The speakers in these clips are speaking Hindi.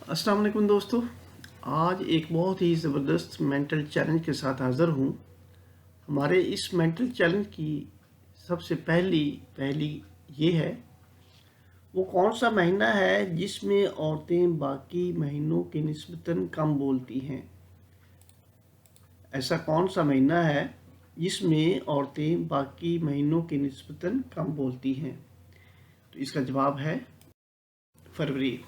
अस्सलाम वालेकुम दोस्तों। आज एक बहुत ही ज़बरदस्त मेंटल चैलेंज के साथ हाज़िर हूँ। हमारे इस मेंटल चैलेंज की सबसे पहली ये है, वो कौन सा महीना है जिसमें औरतें बाकी महीनों के निस्बतन कम बोलती हैं। ऐसा कौन सा महीना है जिसमें औरतें बाकी महीनों के निस्बतन कम बोलती हैं। तो इसका जवाब है फरवरी।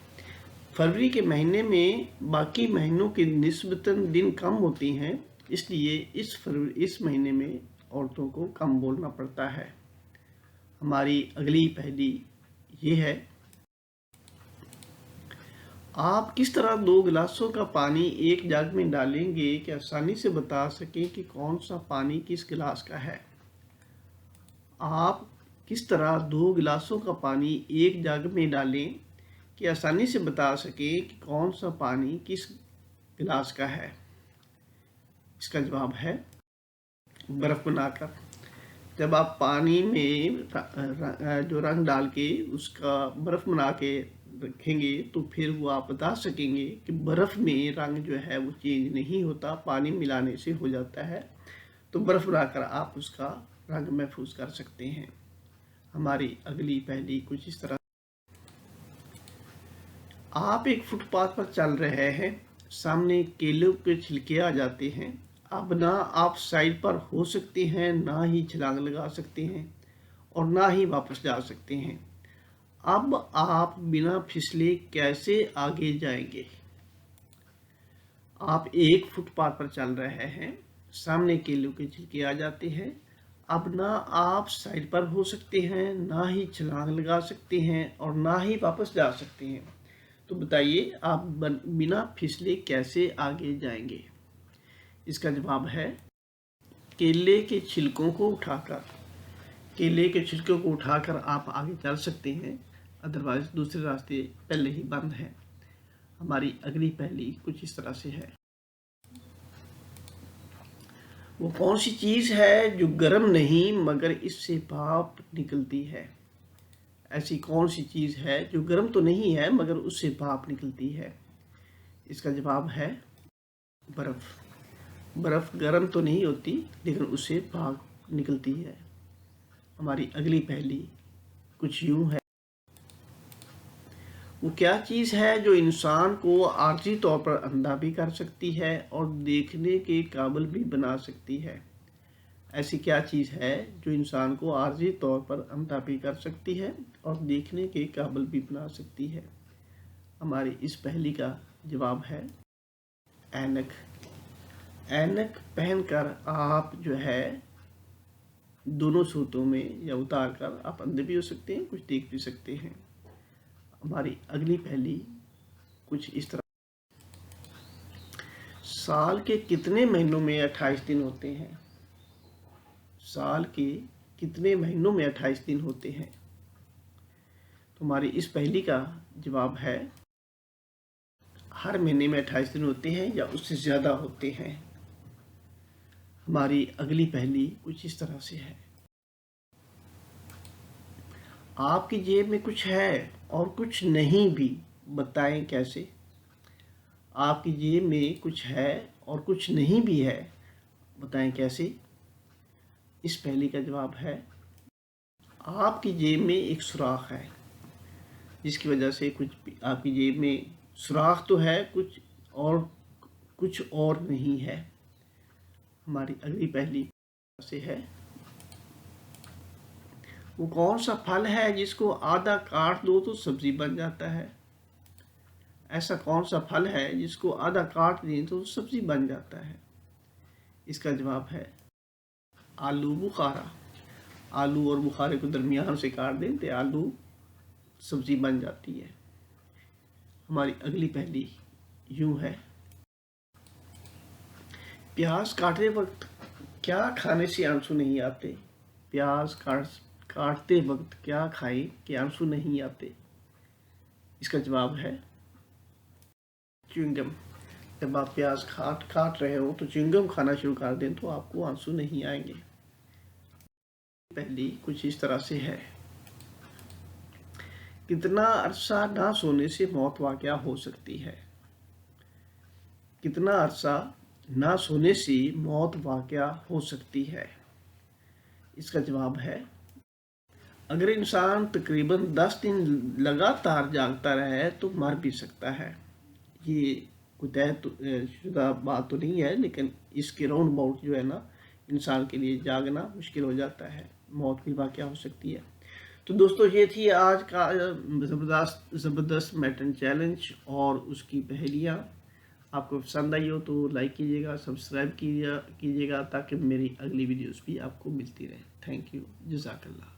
फरवरी के महीने में बाकी महीनों की निस्बतन दिन कम होती हैं, इसलिए इस महीने में औरतों को कम बोलना पड़ता है। हमारी अगली पहेली ये है, आप किस तरह 2 गिलासों का पानी एक जग में डालेंगे कि आसानी से बता सकें कि कौन सा पानी किस गिलास का है। आप किस तरह 2 गिलासों का पानी एक जग में डालें कि आसानी से बता सकें कि कौन सा पानी किस गिलास का है। इसका जवाब है बर्फ़ बनाकर। जब आप पानी में जो रंग डाल के उसका बर्फ़ बना के रखेंगे तो फिर वो आप बता सकेंगे कि बर्फ़ में रंग जो है वो चेंज नहीं होता, पानी मिलाने से हो जाता है। तो बर्फ़ बनाकर आप उसका रंग महफूज कर सकते हैं। हमारी अगली पहेली कुछ इस तरह, आप एक फुटपाथ पर चल रहे हैं, सामने केलों के छिलके आ जाते हैं। अब ना आप साइड पर हो सकते हैं, ना ही छलांग लगा सकते हैं और ना ही वापस जा सकते हैं। अब आप बिना फिसले कैसे आगे जाएंगे। आप एक फुटपाथ पर चल रहे हैं, सामने केलों के छिलके आ जाते हैं। अब ना आप साइड पर हो सकते हैं, ना ही छलांग लगा सकते हैं और ना ही वापस जा सकते हैं। तो बताइए आप बिना फिसले कैसे आगे जाएंगे। इसका जवाब है केले के छिलकों को उठाकर। केले के छिलकों को उठाकर आप आगे चल सकते हैं, अदरवाइज दूसरे रास्ते पहले ही बंद हैं। हमारी अगली पहेली कुछ इस तरह से है, वो कौन सी चीज़ है जो गर्म नहीं मगर इससे भाप निकलती है। ऐसी कौन सी चीज़ है जो गर्म तो नहीं है मगर उससे भाप निकलती है। इसका जवाब है बर्फ़। बर्फ़ गर्म तो नहीं होती लेकिन उससे भाप निकलती है। हमारी अगली पहेली कुछ यूँ है, वो क्या चीज़ है जो इंसान को आर्जी तौर पर अंधा भी कर सकती है और देखने के काबिल भी बना सकती है। ऐसी क्या चीज़ है जो इंसान को आर्जी तौर पर अंधा भी कर सकती है और देखने के काबिल भी बना सकती है। हमारी इस पहेली का जवाब है ऐनक। ऐनक पहनकर आप जो है दोनों सूरतों में या उतार कर आप अंधे भी हो सकते हैं, कुछ देख भी सकते हैं। हमारी अगली पहेली कुछ इस तरह, साल के कितने महीनों में 28 दिन होते हैं। साल के कितने महीनों में 28 दिन होते हैं। तो हमारी इस पहेली का जवाब है हर महीने में 28 दिन होते हैं या उससे ज़्यादा होते हैं। हमारी अगली पहेली कुछ इस तरह से है, आपकी जेब में कुछ है और कुछ नहीं भी, बताएं कैसे। आपकी जेब में कुछ है और कुछ नहीं भी है, बताएं कैसे। इस पहेली का जवाब है आपकी जेब में एक सुराख है, जिसकी वजह से आपकी जेब में सुराख तो है कुछ और नहीं है। हमारी अगली पहेली से है, वो कौन सा फल है जिसको आधा काट दो तो सब्जी बन जाता है। ऐसा कौन सा फल है जिसको आधा काट दें तो सब्जी बन जाता है। इसका जवाब है आलू बुखारा। आलू और बुखारे को दरमियान से काट दें तो आलू सब्जी बन जाती है। हमारी अगली पहेली यूँ है, प्याज काटते वक्त क्या खाने से आंसू नहीं आते। प्याज काटते वक्त क्या खाएं कि आंसू नहीं आते। इसका जवाब है च्युइंगम। जब आप प्याज काट रहे हो तो च्युइंगम खाना शुरू कर दें तो आपको आंसू नहीं आएंगे। पहली कुछ इस तरह से है, कितना अरसा ना सोने से मौत वाक़या हो सकती है। कितना अरसा ना सोने से मौत वाक़या हो सकती है? इसका जवाब है, अगर इंसान तकरीबन 10 दिन लगातार जागता रहे तो मर भी सकता है। ये कोई तय शुदा बात तो नहीं है, लेकिन इसके राउंड अबाउट जो है ना, इंसान के लिए जागना मुश्किल हो जाता है, मौत भी वाक़या हो सकती है। तो दोस्तों, ये थी आज का ज़बरदस्त मैटन चैलेंज और उसकी पहेलियाँ। आपको पसंद आई हो तो लाइक कीजिएगा, सब्सक्राइब कीजिएगा ताकि मेरी अगली वीडियोस भी आपको मिलती रहे। Thank you. जज़ाकल्लाह।